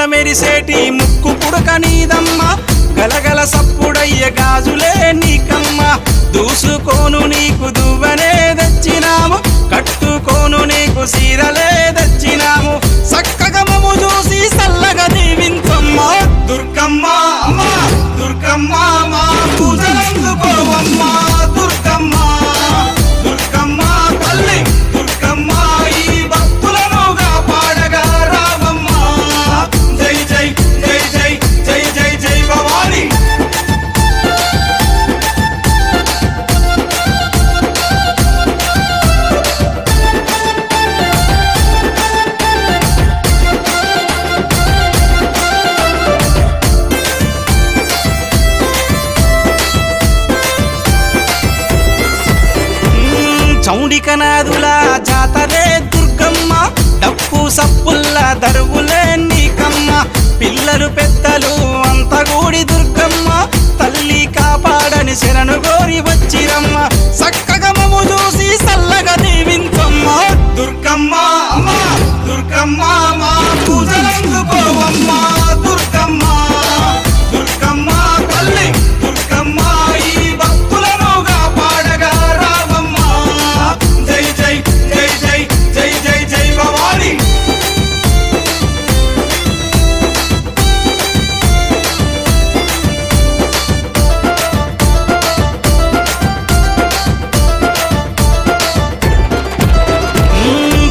మిలమిల మెరిసేటి ముక్కు పుడక నీదమ్మ గలగల సప్పుడయ్య గాజులే నీకమ్మ దూసుకోను నీకు దువ్వనే తెచ్చినాము కట్టుకోను నీకు సీరలే తెచ్చినాము చక్కగా మమ్ము చూసి సల్లగా దీవించమ్మ దుర్గమ్మ దుర్గమ్మ మా పూజలందుకోవమ్మ దుర్గమ్మ దుర్గమ్మ తల్లి దుర్గమ్మ ఈ భక్తులను కాపాడగా రావమ్మ జై జై జై జై జై జై జై భవాని చౌడికనాదుల జాతరే దుర్గమ్మ డప్పు సప్పుల్ల దరువులే నీకమ్మ పిల్లలు పెద్దలు అంత గూడి దుర్గమ్మ తల్లి కాపాడని శరణు గోరి వచ్చిరమ్మ చక్కగా మమ్ము చూసి సల్లగా దీవించమ్మ దుర్గమ్మ దుర్గమ్మ మా పూజలందుకోవమ్మ దుర్గమ్మ దుర్గమ్మ తల్లి దుర్గమ్మ ఈ భక్తులను కాపాడగా రావమ్మ జై జై జై జై జై జై జై భవాని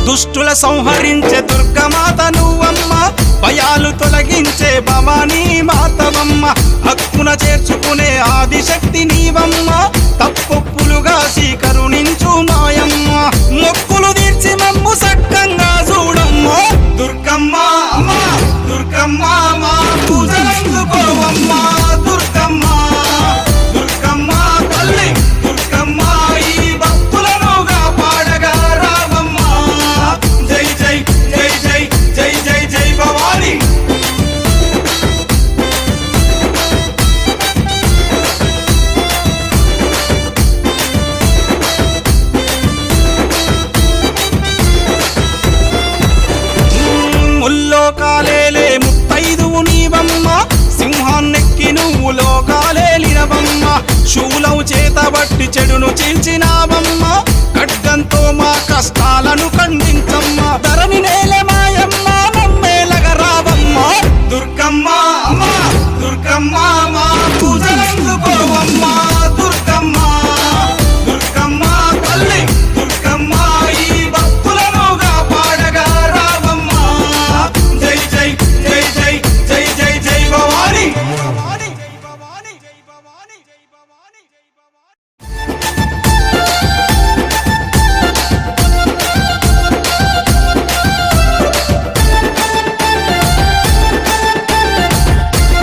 దుష్టుల సంహరించే దుర్గమాత నువ్వమ్మ భయాలు తొలగించే భవానీ మాతవమ్మ హక్కున చేర్చుకునే ఆదిశక్తి నీవమ్మ తప్పొప్పులుగా కరుణించు మాయమ్మ మొక్కులు తీర్చి మమ్ము సక్కంగా చూడమ్మ దుర్గమ్మ దుర్గమ్మ మా పూజలందుకోవమ్మ దుర్గమ్మ దుర్గమ్మ తల్లి దుర్గమ్మ ఈ భక్తులను కాపాడగా రావమ్మ జై జై జై జై జై జై జై భవాని ముల్లోకాలేలే ముత్తైదువు నీవమ్మ సింహాన్నెక్కి నువ్వు లోకాలేలినవమ్మ శూలం చేతబట్టి చెడును చీల్చినావమ్మ